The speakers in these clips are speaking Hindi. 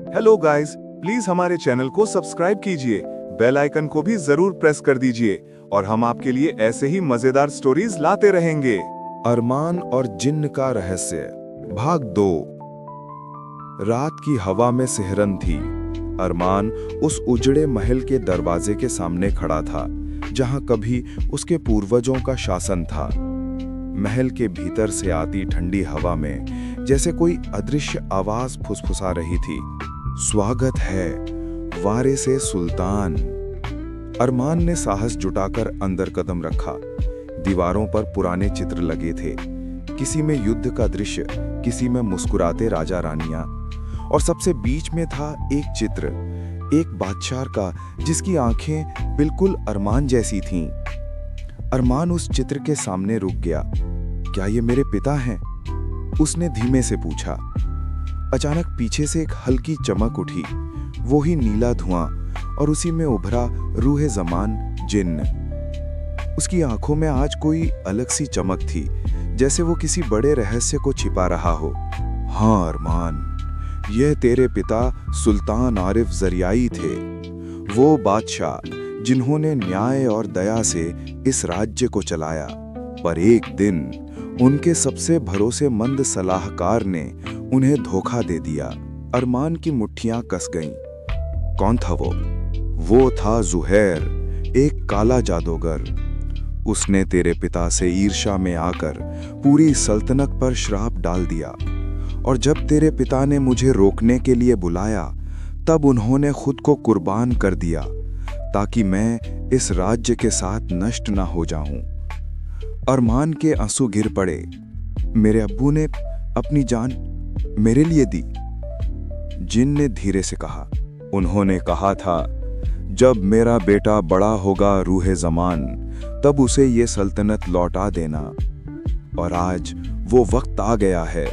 हेलो गाइस, प्लीज हमारे चैनल को सब्सक्राइब कीजिए, बेल आइकन को भी जरूर प्रेस कर दीजिए और हम आपके लिए ऐसे ही मजेदार स्टोरीज लाते रहेंगे। अरमान और जिन्न का रहस्य भाग 2। रात की हवा में सिहरन थी। अरमान उस उजड़े महल के दरवाजे के सामने खड़ा था, जहां कभी उसके पूर्वजों का शासन था। महल के भीतर से आती ठंडी हवा में जैसे कोई अदृश्य आवाज फुसफुसा रही थी। स्वागत है वारे से सुल्तान। अरमान ने साहस जुटाकर अंदर कदम रखा। दीवारों पर पुराने चित्र लगे थे, किसी में युद्ध का दृश्य, किसी में मुस्कुराते राजा रानियां, और सबसे बीच में था एक चित्र, एक बादशाह का जिसकी आंखें बिल्कुल अरमान जैसी थीं। अरमान उस चित्र के सामने रुक गया। क्या ये मेरे पिता हैं? उसने धीमे से पूछा। अचानक पीछे से एक हल्की चमक उठी, वो ही नीला धुआं, और उसी में उभरा रूहे जमान जिन्न। उसकी आंखों में आज कोई अलग सी चमक थी, जैसे वो किसी बड़े रहस्य को छिपा रहा हो। हाँ अरमान, यह तेरे पिता सुल्तान आरिफ ज़रियाई थे, वो बादशाह जिन्होंने न्याय और दया से इस राज्य को चलाया। पर एक दिन उनके सबसे भरोसेमंद सलाहकार ने उन्हें धोखा दे दिया। अरमान की मुट्ठियां कस गईं। कौन था वो? वो था ज़ुहैर, एक काला जादूगर। उसने तेरे पिता से ईर्ष्या में आकर पूरी सल्तनत पर श्राप डाल दिया, और जब तेरे पिता ने मुझे रोकने के लिए बुलाया, तब उन्होंने खुद को कुर्बान कर दिया ताकि मैं इस राज्य के साथ नष्ट ना हो जाऊं। अरमान के आंसू गिर पड़े। मेरे अब्बू ने अपनी जान मेरे लिए दी, जिन्न ने धीरे से कहा। उन्होंने कहा था, जब मेरा बेटा बड़ा होगा रूहे जमान, तब उसे ये सल्तनत लौटा देना। और आज वो वक्त आ गया है।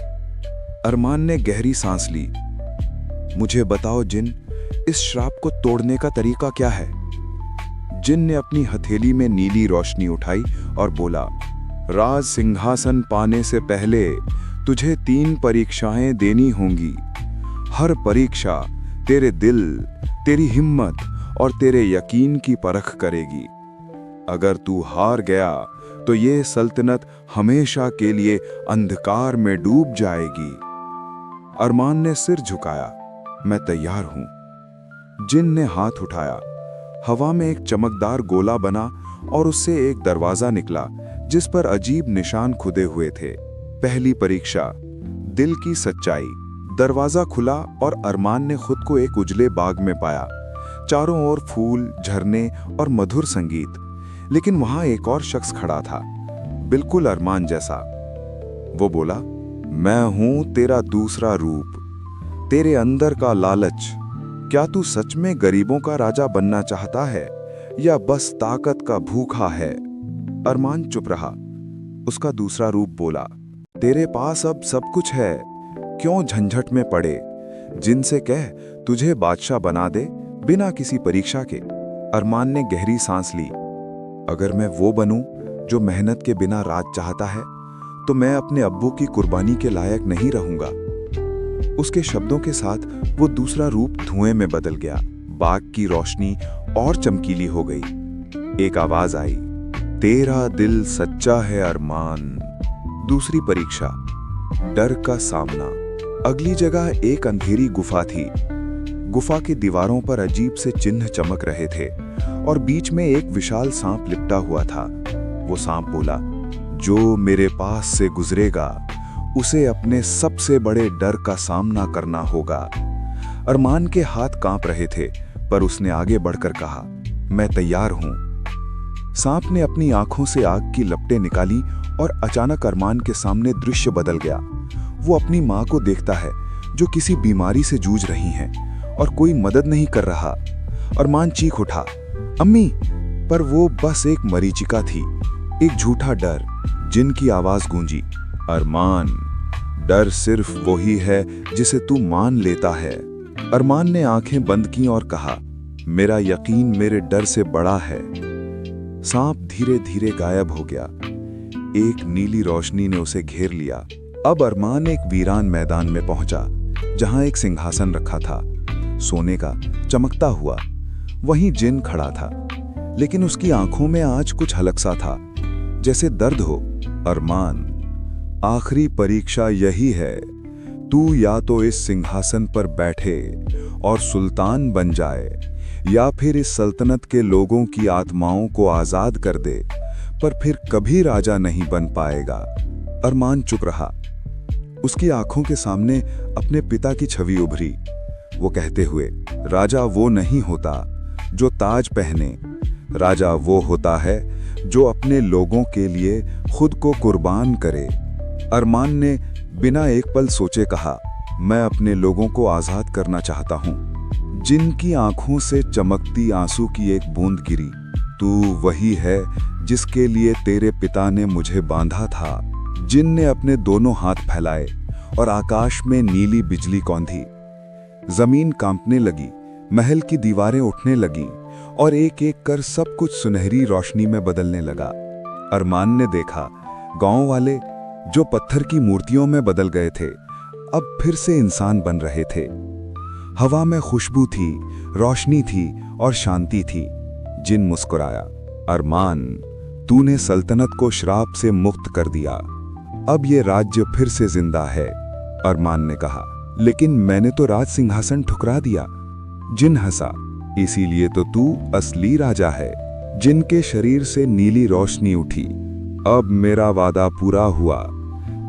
अरमान ने गहरी सांस ली। मुझे बताओ जिन्न, इस श्राप को तोड़ने का तरीका क्या है? जिन्न ने अपनी हथेली में नीली रोशनी उठाई और बोला, राज सिंहासन पाने से पहले तुझे 3 परीक्षाएं देनी होंगी। हर परीक्षा तेरे दिल, तेरी हिम्मत और तेरे यकीन की परख करेगी। अगर तू हार गया तो ये सल्तनत हमेशा के लिए अंधकार में डूब जाएगी। अरमान ने सिर झुकाया। मैं तैयार हूं। जिन्न ने हाथ उठाया। हवा में एक चमकदार गोला बना और उससे एक दरवाजा निकला, जिस पर अजीब निशान खुदे हुए थे। पहली परीक्षा, दिल की सच्चाई। दरवाजा खुला और अरमान ने खुद को एक उजले बाग में पाया। चारों ओर फूल, झरने और मधुर संगीत। लेकिन वहां एक और शख्स खड़ा था, बिल्कुल अरमान जैसा। वो बोला, मैं हूं तेरा दूसरा रूप, तेरे अंदर का लालच। क्या तू सच में गरीबों का राजा बनना चाहता है या बस ताकत का भूखा है? अरमान चुप रहा। उसका दूसरा रूप बोला, तेरे पास अब सब कुछ है, क्यों झंझट में पड़े? जिनसे कह तुझे बादशाह बना दे बिना किसी परीक्षा के। अरमान ने गहरी सांस ली। अगर मैं वो बनूं जो मेहनत के बिना राज चाहता है, तो मैं अपने अब्बू की कुर्बानी के लायक नहीं रहूंगा। उसके शब्दों के साथ वो दूसरा रूप धुएं में बदल गया। बाग की रोशनी और चमकीली हो गई। एक आवाज आई, तेरा दिल सच्चा है अरमान। दूसरी परीक्षा, डर का सामना। अगली जगह एक अंधेरी गुफा थी। गुफा की दीवारों पर अजीब से चिन्ह चमक रहे थे और बीच में एक विशाल सांप लिपटा हुआ था। वो सांप बोला, जो मेरे पास से गुजरेगा उसे अपने सबसे बड़े डर का सामना करना होगा। अरमान के हाथ कांप रहे थे, पर उसने आगे बढ़कर कहा, मैं तैयार हूं। सांप ने अपनी आंखों से आग की लपटें निकाली और अचानक अरमान के सामने दृश्य बदल गया। वो अपनी मां को देखता है, जो किसी बीमारी से जूझ रही हैं और कोई मदद नहीं कर रहा। अरमान चीख उठा, अम्मी! पर वो बस एक मरीचिका थी, एक झूठा डर। जिन्न की आवाज गूंजी, अरमान, डर सिर्फ वही है जिसे तू मान लेता है। अरमान ने आंखें बंद की और कहा, मेरा यकीन मेरे डर से बड़ा है। सांप धीरे धीरे गायब हो गया। एक नीली रोशनी ने उसे घेर लिया। अब अरमान एक वीरान मैदान में पहुंचा, जहां एक सिंहासन रखा था। सोने का, चमकता हुआ। वहीं जिन खड़ा था, लेकिन उसकी आंखों में आज कुछ हलक सा था, जैसे दर्द हो। अरमान, आखिरी परीक्षा यही है, तू या तो इस सिंहासन पर बैठे और सुल्तान बन जाए, या फिर इस सल्तनत के लोगों की आत्माओं को आजाद कर दे, पर फिर कभी राजा नहीं बन पाएगा। अरमान चुप रहा। उसकी आंखों के सामने अपने पिता की छवि उभरी, वो कहते हुए, राजा वो नहीं होता जो ताज पहने, राजा वो होता है जो अपने लोगों के लिए खुद को कुर्बान करे। अरमान ने बिना एक पल सोचे कहा, मैं अपने लोगों को आजाद करना चाहता हूं। जिनकी आंखों से चमकती आंसू की एक बूंद गिरी, तू वही है जिसके लिए तेरे पिता ने मुझे बांधा था। जिन ने अपने दोनों हाथ फैलाए और आकाश में नीली बिजली कौंधी। जमीन कांपने लगी, महल की दीवारें उठने लगी और एक एक कर सब कुछ सुनहरी रोशनी में बदलने लगा। अरमान ने देखा, गांव वाले जो पत्थर की मूर्तियों में बदल गए थे, अब फिर से इंसान बन रहे थे। हवा में खुशबू थी, रोशनी थी और शांति थी। जिन मुस्कुराया, अरमान, तूने सल्तनत को श्राप से मुक्त कर दिया, अब ये राज्य फिर से जिंदा है। अरमान ने कहा, लेकिन मैंने तो राज सिंहासन ठुकरा दिया। जिन हंसा, इसीलिए तो तू असली राजा है। जिनके शरीर से नीली रोशनी उठी, अब मेरा वादा पूरा हुआ,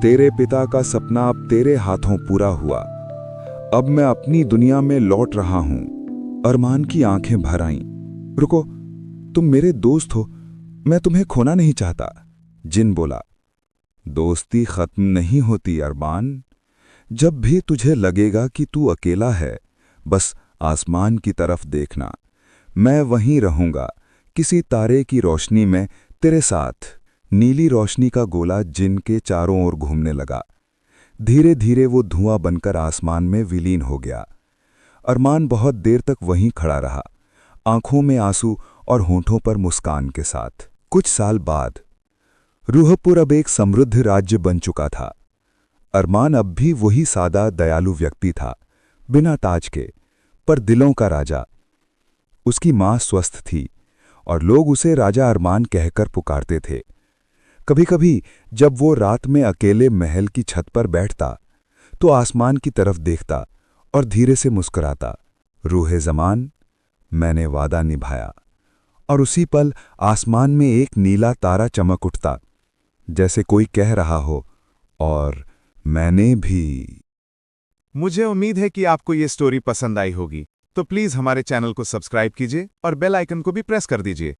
तेरे पिता का सपना अब तेरे हाथों पूरा हुआ। अब मैं अपनी दुनिया में लौट रहा हूं। अरमान की आंखें भर आईं। रुको, तुम मेरे दोस्त हो, मैं तुम्हें खोना नहीं चाहता। जिन बोला, दोस्ती खत्म नहीं होती अरमान। जब भी तुझे लगेगा कि तू अकेला है, बस आसमान की तरफ देखना, मैं वहीं रहूंगा, किसी तारे की रोशनी में तेरे साथ। नीली रोशनी का गोला जिन के चारों ओर घूमने लगा। धीरे धीरे वो धुआं बनकर आसमान में विलीन हो गया। अरमान बहुत देर तक वहीं खड़ा रहा, आंखों में आंसू और होंठों पर मुस्कान के साथ। कुछ साल बाद रूहपुर अब एक समृद्ध राज्य बन चुका था। अरमान अब भी वही सादा दयालु व्यक्ति था, बिना ताज के, पर दिलों का राजा। उसकी मां स्वस्थ थी और लोग उसे राजा अरमान कहकर पुकारते थे। कभी कभी जब वो रात में अकेले महल की छत पर बैठता, तो आसमान की तरफ देखता और धीरे से मुस्कुराता, रूहे ज़मान, मैंने वादा निभाया। और उसी पल आसमान में एक नीला तारा चमक उठता, जैसे कोई कह रहा हो, और मैंने भी। मुझे उम्मीद है कि आपको ये स्टोरी पसंद आई होगी, तो प्लीज हमारे चैनल को सब्सक्राइब कीजिए और बेल आइकन को भी प्रेस कर दीजिए।